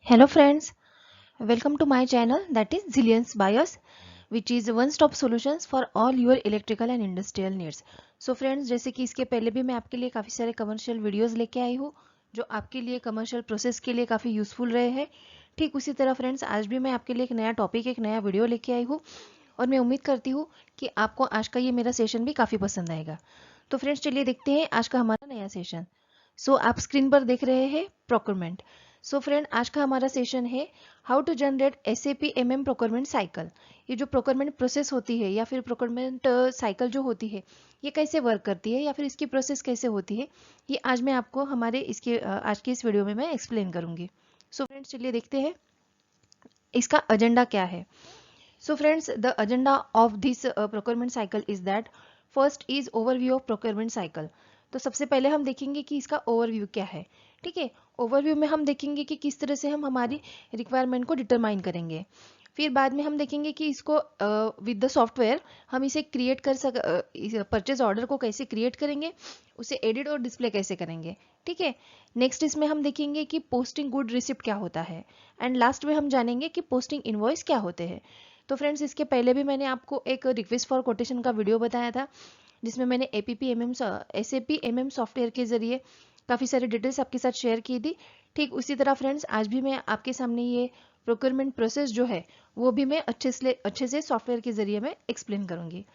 Hello friends, welcome to my channel that is Zillions Bios which is one stop solutions for all your electrical and industrial needs. So friends, जैसे कि इसके पहले भी मैं आपके लिए काफ़ी सारे कमर्शियल वीडियोस लेके आई हूँ जो आपके लिए कमर्शियल प्रोसेस के लिए काफ़ी यूज़फुल रहे हैं। ठीक उसी तरह फ्रेंड्स आज भी मैं आपके लिए एक नया टॉपिक एक नया वीडियो लेके आई हूँ और मैं उम्मीद करती हूँ कि आपको आज का ये मेरा सेशन भी काफ़ी पसंद आएगा। तो फ्रेंड्स चलिए देखते हैं आज का हमारा नया सेशन। आप स्क्रीन पर देख रहे हैं प्रोक्योरमेंट। फ्रेंड आज का हमारा सेशन है how to generate SAP MM procurement cycle. ये जो प्रोक्योरमेंट प्रोसेस होती है या फिर प्रोक्योरमेंट साइकिल जो होती है ये कैसे वर्क करती है या फिर इसकी प्रोसेस कैसे होती है, ये आज मैं आपको हमारे इसके आज की इस वीडियो में मैं एक्सप्लेन करूंगी। फ्रेंड्स चलिए देखते हैं इसका एजेंडा क्या है। Friends the agenda of this procurement cycle is that first is overview of procurement cycle. तो सबसे पहले हम देखेंगे कि इसका ओवरव्यू क्या है। ठीक है, ओवरव्यू में हम देखेंगे कि किस तरह से हम हमारी रिक्वायरमेंट को डिटरमाइन करेंगे। फिर बाद में हम देखेंगे कि इसको विद द सॉफ्टवेयर हम इसे क्रिएट कर परचेज ऑर्डर को कैसे क्रिएट करेंगे, उसे एडिट और डिस्प्ले कैसे करेंगे। ठीक है, नेक्स्ट इसमें हम देखेंगे कि पोस्टिंग गुड रिसिप्ट क्या होता है एंड लास्ट में हम जानेंगे कि पोस्टिंग इनवॉइस क्या होते हैं। तो फ्रेंड्स इसके पहले भी मैंने आपको एक रिक्वेस्ट फॉर कोटेशन का वीडियो बताया था जिसमें मैंने SAP MM सॉफ्टवेयर के जरिए काफ़ी सारी डिटेल्स आपके साथ शेयर की थी। ठीक उसी तरह फ्रेंड्स आज भी मैं आपके सामने ये प्रोक्योरमेंट प्रोसेस जो है वो भी मैं अच्छे से सॉफ्टवेयर के जरिए मैं एक्सप्लेन करूंगी।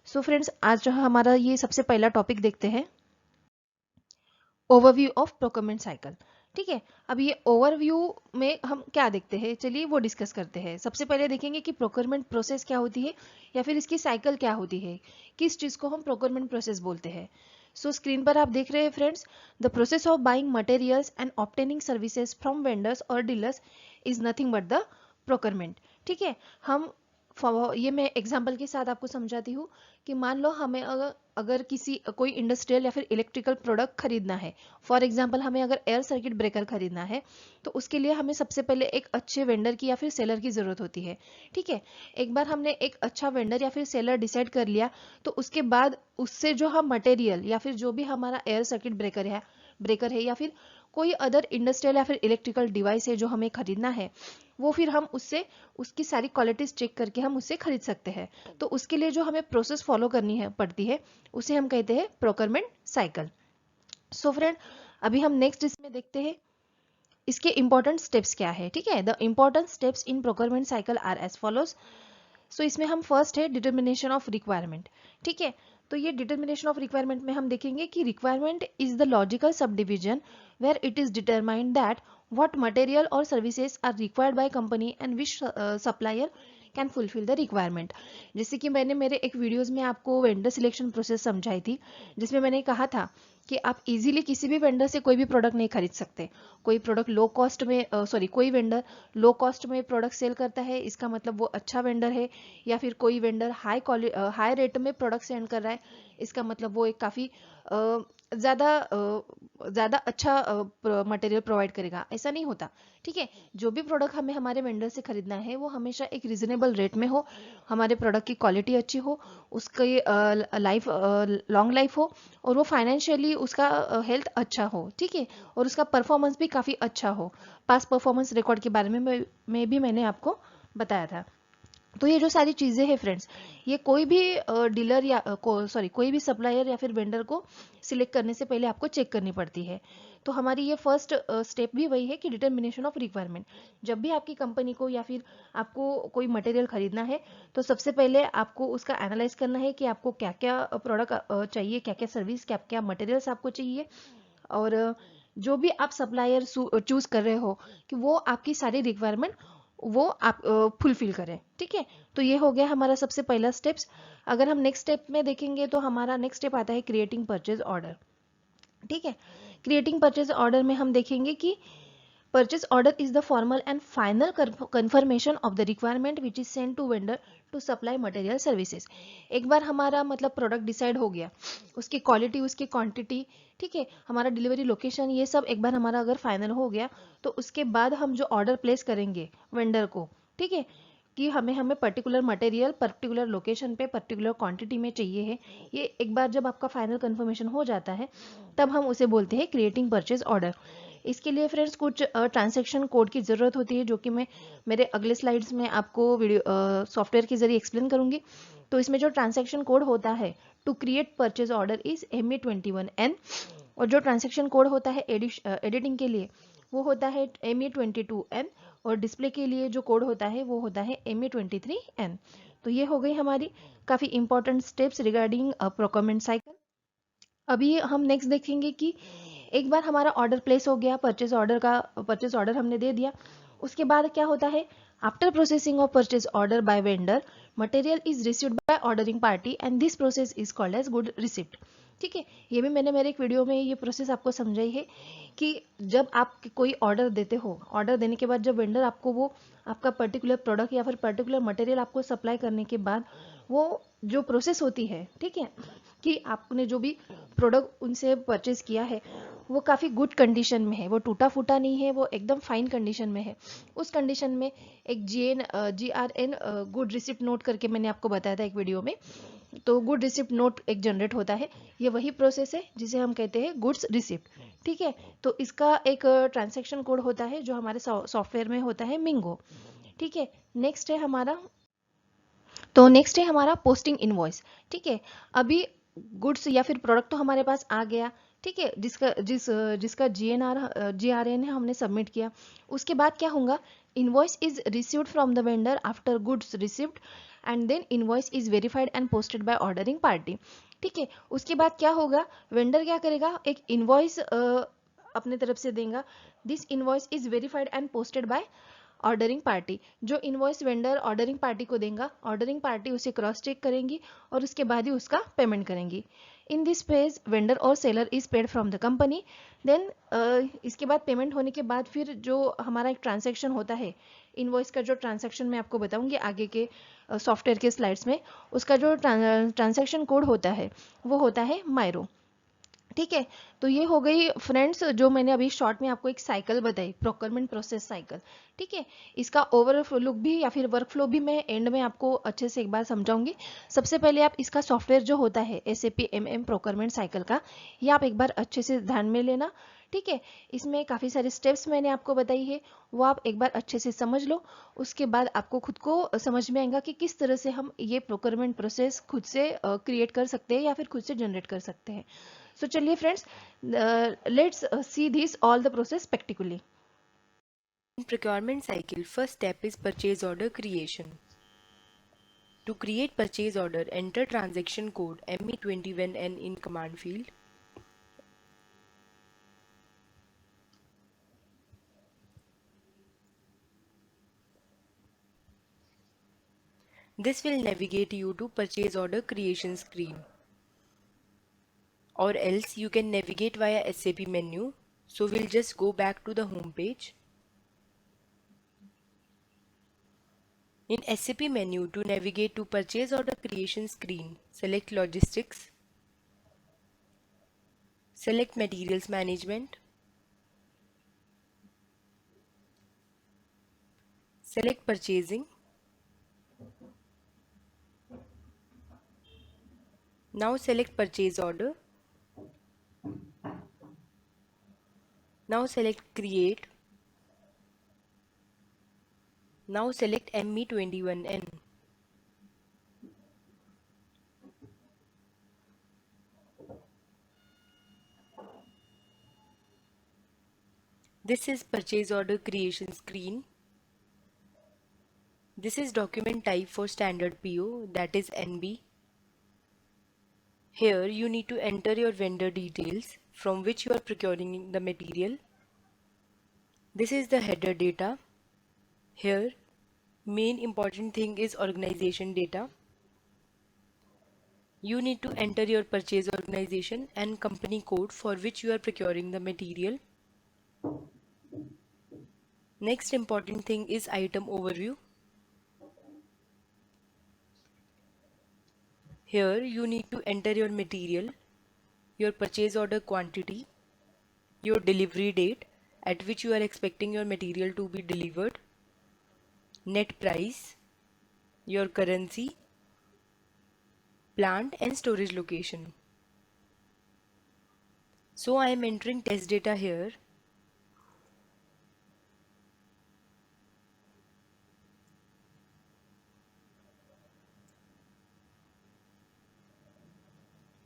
फ्रेंड्स आज जो हमारा ये सबसे पहला टॉपिक देखते हैं ओवरव्यू ऑफ प्रोक्योरमेंट साइकिल। ठीक है, अब ये ओवरव्यू में हम क्या देखते हैं, चलिए वो डिस्कस करते हैं। सबसे पहले देखेंगे कि प्रोक्योरमेंट प्रोसेस क्या होती है या फिर इसकी साइकिल क्या होती है, किस चीज़ को हम प्रोक्योरमेंट प्रोसेस बोलते हैं। स्क्रीन पर आप देख रहे हैं friends, the process of buying materials and obtaining services from vendors और dealers is nothing but the procurement. ठीक है, हम ये मैं एग्जाम्पल के साथ आपको समझाती हूँ कि मान लो हमें अगर किसी कोई इंडस्ट्रियल या फिर इलेक्ट्रिकल प्रोडक्ट खरीदना है। फॉर एग्जाम्पल हमें अगर एयर सर्किट ब्रेकर खरीदना है तो उसके लिए हमें सबसे पहले एक अच्छे वेंडर की या फिर सेलर की ज़रूरत होती है। ठीक है, एक बार हमने एक अच्छा वेंडर या फिर सेलर डिसाइड कर लिया तो उसके बाद उससे जो हम मटेरियल या फिर जो भी हमारा एयर सर्किट ब्रेकर है या फिर कोई अदर इंडस्ट्रियल या फिर इलेक्ट्रिकल डिवाइस है जो हमें खरीदना है, वो फिर हम उससे उसकी सारी क्वालिटीज चेक करके हम उससे खरीद सकते हैं। तो उसके लिए जो हमें प्रोसेस फॉलो करनी है पड़ती है उसे हम कहते हैं प्रोक्योरमेंट साइकिल। फ्रेंड अभी हम नेक्स्ट इसमें देखते हैं इसके इंपॉर्टेंट स्टेप्स क्या है। ठीक है, the important steps in procurement cycle are as follows. इसमें हम फर्स्ट है डिटर्मिनेशन ऑफ रिक्वायरमेंट। ठीक है, तो ये डिटर्मिनेशन ऑफ रिक्वायरमेंट में हम देखेंगे कि requirement is the logical subdivision where it is determined that what material or services are required by company and which supplier can fulfill the requirement। जैसे कि मैंने मेरे एक वीडियोस में आपको वेंडर सिलेक्शन प्रोसेस समझाई थी जिसमें मैंने कहा था कि आप इजीली किसी भी वेंडर से कोई भी प्रोडक्ट नहीं खरीद सकते। कोई प्रोडक्ट लो कॉस्ट में कोई वेंडर लो कॉस्ट में प्रोडक्ट सेल करता है, इसका मतलब वो अच्छा वेंडर है, या फिर कोई वेंडर हाई रेट में प्रोडक्ट सेल कर रहा है, इसका मतलब वो एक काफ़ी ज़्यादा अच्छा मटेरियल प्रोवाइड करेगा, ऐसा नहीं होता। ठीक है, जो भी प्रोडक्ट हमें हमारे वेंडर से खरीदना है वो हमेशा एक रिजनेबल रेट में हो, हमारे प्रोडक्ट की क्वालिटी अच्छी हो, उसकी लाइफ लॉन्ग लाइफ हो और वो फाइनेंशियली उसका हेल्थ अच्छा हो। ठीक है, और उसका परफॉर्मेंस भी काफ़ी अच्छा हो। पास परफॉर्मेंस रिकॉर्ड के बारे में भी मैंने आपको बताया था। तो ये जो सारी चीज़ें हैं फ्रेंड्स, ये कोई भी डीलर या कोई भी सप्लायर या फिर वेंडर को सिलेक्ट करने से पहले आपको चेक करनी पड़ती है। तो हमारी ये फर्स्ट स्टेप भी वही है कि डिटर्मिनेशन ऑफ रिक्वायरमेंट। जब भी आपकी कंपनी को या फिर आपको कोई मटेरियल खरीदना है तो सबसे पहले आपको उसका एनालाइज करना है कि आपको क्या क्या प्रोडक्ट चाहिए, क्या क्या सर्विस, क्या क्या मटेरियल्स आपको चाहिए, और जो भी आप सप्लायर चूज कर रहे हो कि वो आपकी सारी रिक्वायरमेंट वो आप फुलफिल करें। ठीक है, तो ये हो गया हमारा सबसे पहला स्टेप्स। अगर हम नेक्स्ट स्टेप में देखेंगे तो हमारा नेक्स्ट स्टेप आता है क्रिएटिंग परचेज ऑर्डर। ठीक है, क्रिएटिंग परचेज ऑर्डर में हम देखेंगे कि purchase order is the formal and final confirmation of the requirement which is sent to vendor to supply material services। एक बार हमारा मतलब प्रोडक्ट डिसाइड हो गया, उसकी क्वालिटी, उसकी क्वांटिटी, ठीक है, हमारा डिलीवरी लोकेशन, ये सब एक बार हमारा अगर फाइनल हो गया तो उसके बाद हम जो ऑर्डर प्लेस करेंगे वेंडर को, ठीक है, कि हमें पर्टिकुलर मटेरियल पर्टिकुलर लोकेशन पे पर्टिकुलर क्वांटिटी में चाहिए है, ये एक बार जब आपका फाइनल कंफर्मेशन हो जाता है तब हम उसे बोलते हैं क्रिएटिंग परचेज ऑर्डर। इसके लिए फ्रेंड्स कुछ ट्रांजैक्शन कोड की ज़रूरत होती है, जो कि मैं मेरे अगले स्लाइड्स में आपको वीडियो सॉफ्टवेयर के जरिए एक्सप्लेन करूंगी। तो इसमें जो ट्रांजैक्शन कोड होता है to create purchase order is ME21N, और जो ट्रांजैक्शन कोड होता है एडिटिंग के लिए वो होता है ME22N, और डिस्प्ले के लिए जो कोड होता है वो होता है ME23N। तो ये हो गई हमारी काफ़ी important steps regarding procurement cycle. अभी हम नेक्स्ट देखेंगे कि एक बार हमारा ऑर्डर प्लेस हो गया, परचेज ऑर्डर हमने दे दिया, उसके बाद क्या होता है, after processing of purchase order by vendor material is received by ordering party and this process is called as good receipt. ठीक है, ये भी मैंने मेरे एक वीडियो में ये प्रोसेस आपको समझाई है कि जब आप कोई ऑर्डर देते हो, ऑर्डर देने के बाद जब वेंडर आपको वो आपका पर्टिकुलर प्रोडक्ट या फिर पर्टिकुलर मटेरियल आपको सप्लाई करने के बाद वो जो प्रोसेस होती है, ठीक है, कि आपने जो भी प्रोडक्ट उनसे परचेज किया है वो काफ़ी गुड कंडीशन में है, वो टूटा फूटा नहीं है, वो एकदम फाइन कंडीशन में है। उस कंडीशन में एक GRN गुड रिसिप्ट नोट करके मैंने आपको बताया था एक वीडियो में। तो गुड रिसिप्ट नोट एक जनरेट होता है, ये वही प्रोसेस है जिसे हम कहते हैं गुड्स रिसिप्ट। ठीक है, तो इसका एक ट्रांजैक्शन कोड होता है जो हमारे सॉफ्टवेयर में होता है मिंगो। ठीक है, नेक्स्ट है हमारा पोस्टिंग इनवॉइस। ठीक है, अभी गुड्स या फिर प्रोडक्ट तो हमारे पास आ गया, ठीक है, जिसका GRN है हमने सबमिट किया। उसके बाद क्या होगा, invoice is received from the vendor after goods received and then invoice is verified and posted by ordering party. ठीक है, उसके बाद क्या होगा, वेंडर क्या करेगा, एक इनवॉइस अपने तरफ से देगा। This invoice is verified and posted by ordering party. जो इनवॉइस वेंडर ऑर्डरिंग पार्टी को देगा, ऑर्डरिंग पार्टी उसे क्रॉस चेक करेंगी और उसके बाद ही उसका पेमेंट करेंगी। इन दिस फेज वेंडर और seller is paid from the company. Then इसके बाद पेमेंट होने के बाद फिर जो हमारा एक ट्रांजैक्शन होता है, इनवॉइस का जो ट्रांजैक्शन मैं आपको बताऊंगी आगे के सॉफ्टवेयर के स्लाइड्स में, उसका जो ट्रांजैक्शन कोड होता है वो होता है मायरो। ठीक है, तो ये हो गई फ्रेंड्स जो मैंने अभी शॉर्ट में आपको एक साइकिल बताई, प्रोक्योरमेंट प्रोसेस साइकिल। ठीक है, इसका ओवर लुक भी या फिर वर्क फ्लो भी मैं एंड में आपको अच्छे से एक बार समझाऊंगी। सबसे पहले आप इसका सॉफ्टवेयर जो होता है SAP MM प्रोक्योरमेंट साइकिल का, ये आप एक बार अच्छे से ध्यान में लेना। ठीक है, इसमें काफ़ी सारे स्टेप्स मैंने आपको बताई है, वो आप एक बार अच्छे से समझ लो। उसके बाद आपको खुद को समझ में आएगा कि किस तरह से हम ये प्रोक्योरमेंट प्रोसेस खुद से क्रिएट कर सकते हैं या फिर खुद से जनरेट कर सकते हैं। So चलिए friends, let's see this all the process practically. In procurement cycle, first step is purchase order creation. To create purchase order, enter transaction code ME21N in command field. This will navigate you to purchase order creation screen. Or else you can navigate via SAP menu. So we'll just go back to the home page. In SAP menu, to navigate to purchase order creation screen, select logistics, select materials management, select purchasing. Now select purchase order. Now select create. Now select ME21N. This is purchase order creation screen. This is document type for standard PO, that is NB. Here you need to enter your vendor details from which you are procuring the material. This is the header data. Here main important thing is organization data. You need to enter your purchase organization and company code for which you are procuring the material. Next important thing is item overview. Here you need to enter your material, your purchase order quantity, your delivery date at which you are expecting your material to be delivered, net price, your currency, plant and storage location. So I am entering test data here.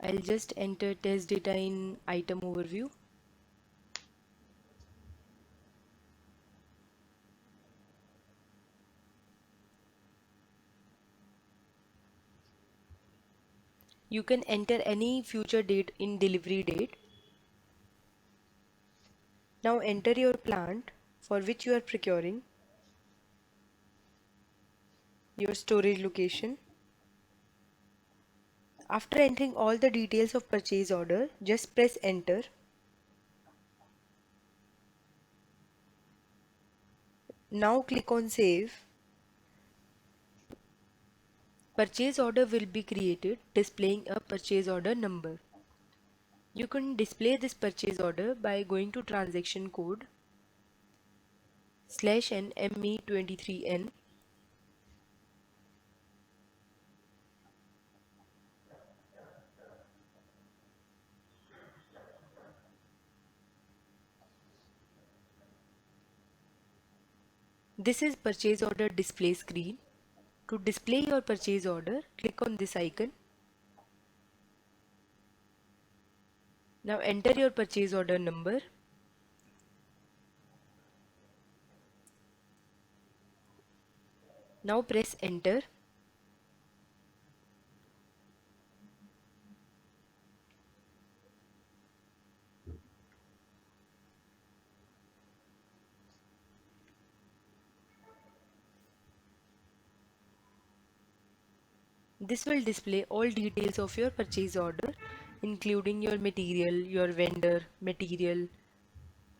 I'll just enter test data in item overview. You can enter any future date in delivery date. Now enter your plant for which you are procuring, your storage location. After entering all the details of purchase order, just press enter. Now click on save. Purchase order will be created displaying a purchase order number. You can display this purchase order by going to transaction code /n ME23N. This is purchase order display screen. To display your purchase order, click on this icon. Now enter your purchase order number. Now press enter. This will display all details of your purchase order, including your material, your vendor, material,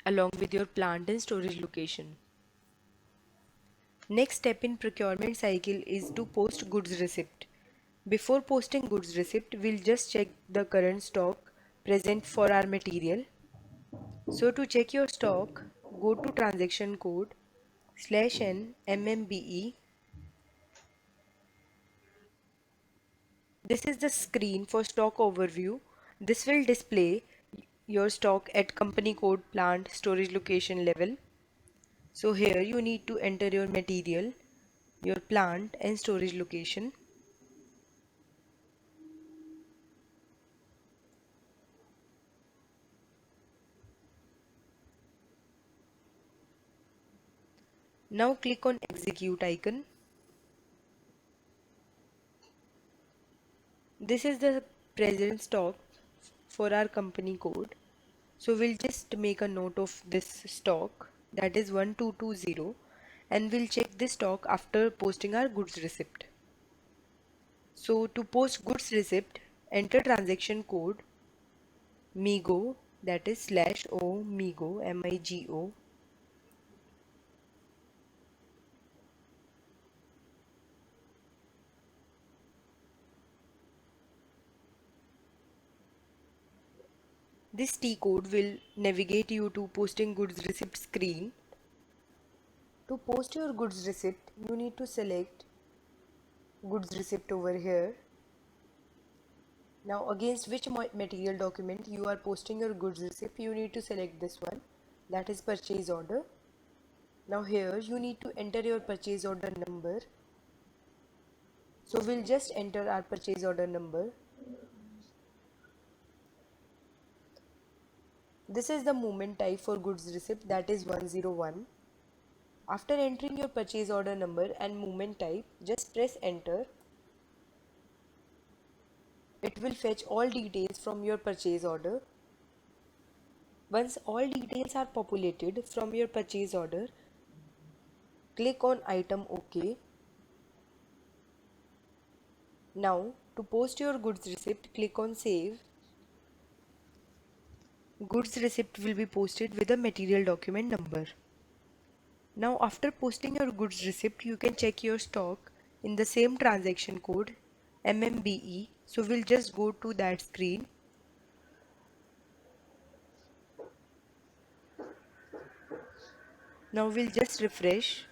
along with your plant and storage location. Next step in procurement cycle is to post goods receipt. Before posting goods receipt, we'll just check the current stock present for our material. So to check your stock, go to transaction code /n MMBE. This is the screen for stock overview. This will display your stock at company code, plant, storage location level. So here you need to enter your material, your plant and storage location. Now click on execute icon. This is the present stock for our company code. So we'll just make a note of this stock, that is 1220, and we'll check this stock after posting our goods receipt. So to post goods receipt, enter transaction code MIGO, that is /O MIGO MIGO. This T code will navigate you to posting goods receipt screen. To post your goods receipt, you need to select goods receipt over here. Now against which material document you are posting your goods receipt, you need to select this one, that is purchase order. Now here you need to enter your purchase order number. So we'll just enter our purchase order number. This is the movement type for goods receipt, that is 101. After entering your purchase order number and movement type, just press enter. It will fetch all details from your purchase order. Once all details are populated from your purchase order, click on item OK. Now to post your goods receipt, click on save. Goods receipt will be posted with a material document number. Now after posting your goods receipt, you can check your stock in the same transaction code MMBE. So we'll just go to that screen. Now we'll just refresh.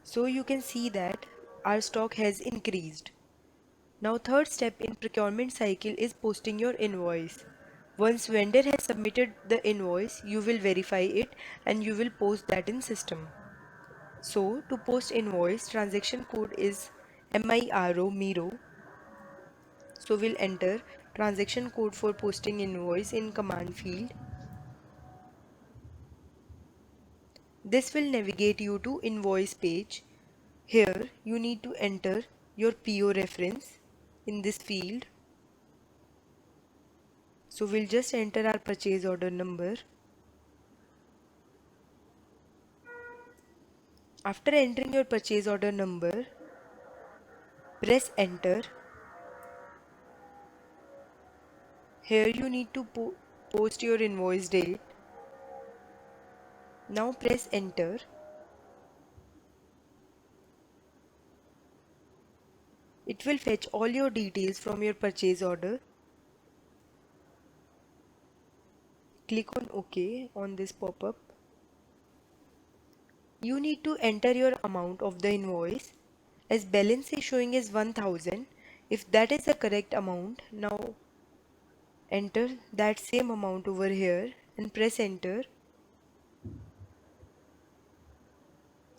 So you can see that our stock has increased. Now third step in procurement cycle is posting your invoice. Once vendor has submitted the invoice, you will verify it and you will post that in system. So to post invoice, transaction code is Miro. So we'll enter transaction code for posting invoice in command field. This will navigate you to invoice page. Here you need to enter your PO reference in this field. So we'll just enter our purchase order number. After entering your purchase order number, press enter. Here you need to post your invoice date. Now press enter. It will fetch all your details from your purchase order. Click on OK on this pop-up. You need to enter your amount of the invoice. As balance is showing as 1000. If that is the correct amount, now enter that same amount over here and press enter.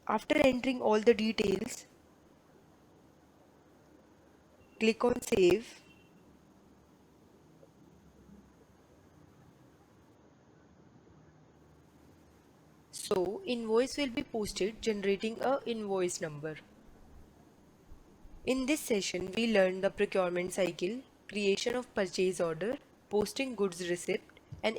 After entering all the details, click on save. So invoice will be posted generating a invoice number. In this session we learned the procurement cycle, creation of purchase order, posting goods receipt and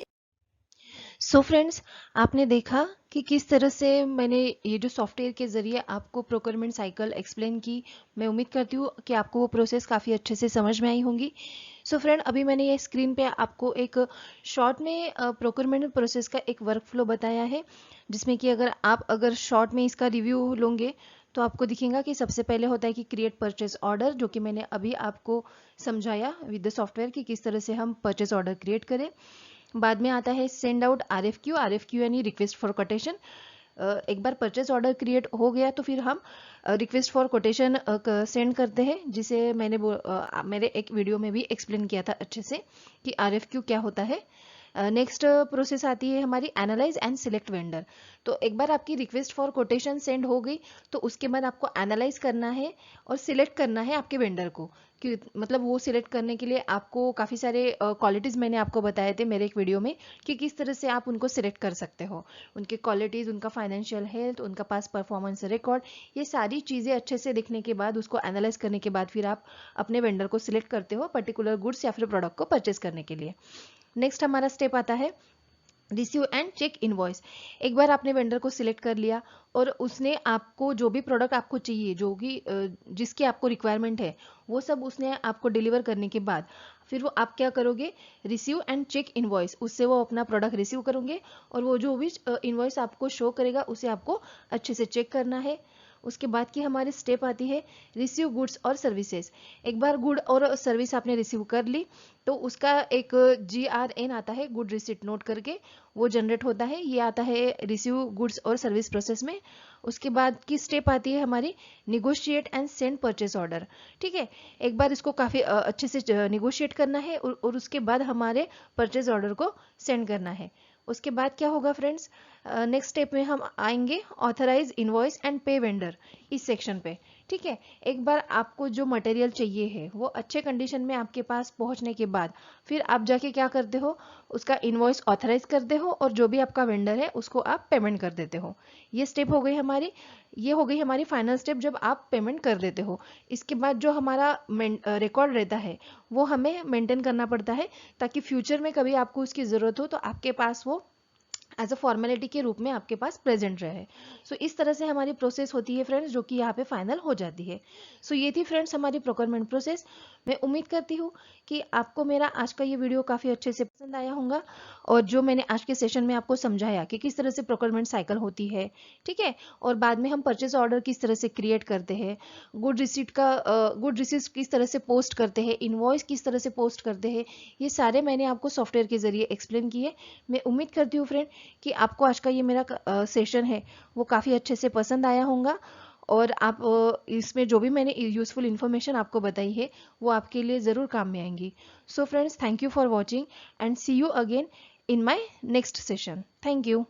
so friends, आपने देखा कि किस तरह से मैंने ये जो software के ज़रिए आपको प्रोक्योरमेंट साइकिल एक्सप्लेन की। मैं उम्मीद करती हूँ कि आपको वो प्रोसेस काफ़ी अच्छे से समझ में आई होंगी। सो फ्रेंड, अभी मैंने ये स्क्रीन पे आपको एक शॉर्ट में प्रोक्योरमेंट प्रोसेस का एक वर्क फ्लो बताया है, जिसमें कि अगर शॉर्ट में इसका रिव्यू लोगे तो आपको दिखेगा कि सबसे पहले होता है कि क्रिएट परचेज ऑर्डर, जो कि मैंने अभी आपको समझाया विद द सॉफ्टवेयर कि किस तरह से हम परचेज ऑर्डर क्रिएट करें। बाद में आता है सेंड आउट आरएफक्यू यानी रिक्वेस्ट फॉर कोटेशन। एक बार परचेज ऑर्डर क्रिएट हो गया तो फिर हम रिक्वेस्ट फॉर कोटेशन सेंड करते हैं, जिसे मैंने मेरे एक वीडियो में भी एक्सप्लेन किया था अच्छे से कि आरएफक्यू क्या होता है। नेक्स्ट प्रोसेस आती है हमारी एनालाइज एंड सिलेक्ट वेंडर। तो एक बार आपकी रिक्वेस्ट फॉर कोटेशन सेंड हो गई तो उसके बाद आपको एनालाइज करना है और सिलेक्ट करना है आपके वेंडर को, कि मतलब वो सिलेक्ट करने के लिए आपको काफ़ी सारे क्वालिटीज़ मैंने आपको बताए थे मेरे एक वीडियो में कि किस तरह से आप उनको सिलेक्ट कर सकते हो। उनके क्वालिटीज़, उनका फाइनेंशियल हेल्थ, उनका पास परफॉर्मेंस रिकॉर्ड, ये सारी चीज़ें अच्छे से देखने के बाद, उसको एनालाइज करने के बाद फिर आप अपने वेंडर को सिलेक्ट करते हो पर्टिकुलर गुड्स या फिर प्रोडक्ट को परचेज करने के लिए। नेक्स्ट हमारा स्टेप आता है रिसीव एंड चेक इनवॉइस। एक बार आपने वेंडर को सिलेक्ट कर लिया और उसने आपको जो भी प्रोडक्ट आपको चाहिए, जो भी जिसकी आपको रिक्वायरमेंट है, वो सब उसने आपको डिलीवर करने के बाद फिर वो आप क्या करोगे, रिसीव एंड चेक इनवॉइस, उससे वो अपना प्रोडक्ट रिसीव करोगे और वो जो भी इनवॉइस आपको शो करेगा उसे आपको अच्छे से चेक करना है। उसके बाद की हमारी स्टेप आती है रिसीव गुड्स और सर्विसेज। एक बार गुड और सर्विस आपने रिसीव कर ली तो उसका एक GRN आता है, गुड रिसीट नोट करके वो जनरेट होता है, ये आता है रिसीव गुड्स और सर्विस प्रोसेस में। उसके बाद की स्टेप आती है हमारी negotiate and send purchase order. ठीक है, एक बार इसको काफ़ी अच्छे से निगोशिएट करना है और उसके बाद हमारे परचेज ऑर्डर को सेंड करना है। उसके बाद क्या होगा फ्रेंड्स, नेक्स्ट स्टेप में हम आएंगे ऑथराइज इनवॉइस एंड पे वेंडर इस सेक्शन पे। ठीक है, एक बार आपको जो मटेरियल चाहिए है वो अच्छे कंडीशन में आपके पास पहुंचने के बाद फिर आप जाके क्या करते हो, उसका इनवॉइस ऑथराइज करते हो और जो भी आपका वेंडर है उसको आप पेमेंट कर देते हो। ये स्टेप हो गई हमारी, ये हो गई हमारी फाइनल स्टेप जब आप पेमेंट कर देते हो। इसके बाद जो हमारा रिकॉर्ड रहता है वो हमें मेंटेन करना पड़ता है, ताकि फ्यूचर में कभी आपको उसकी ज़रूरत हो तो आपके पास वो एज अ फॉर्मेलिटी के रूप में आपके पास प्रेजेंट रहे। सो इस तरह से हमारी प्रोसेस होती है फ्रेंड्स, जो कि यहाँ पे फाइनल हो जाती है। सो ये थी फ्रेंड्स हमारी प्रोक्योरमेंट प्रोसेस। मैं उम्मीद करती हूँ कि आपको मेरा आज का ये वीडियो काफ़ी अच्छे से पसंद आया होगा और जो मैंने आज के सेशन में आपको समझाया कि किस तरह से प्रोक्योरमेंट साइकिल होती है। ठीक है, और बाद में हम परचेज ऑर्डर किस तरह से क्रिएट करते हैं, गुड रिसीट किस तरह से पोस्ट करते हैं, इनवॉइस किस तरह से पोस्ट करते हैं, ये सारे मैंने आपको सॉफ्टवेयर के जरिए एक्सप्लेन किए। मैं उम्मीद करती हूँ फ्रेंड कि आपको आज का ये मेरा सेशन है वो काफ़ी अच्छे से पसंद आया होगा और आप इसमें जो भी मैंने यूज़फुल इन्फॉर्मेशन आपको बताई है वो आपके लिए ज़रूर काम में आएंगी। So friends, thank you for watching and see you again in my next session. Thank you.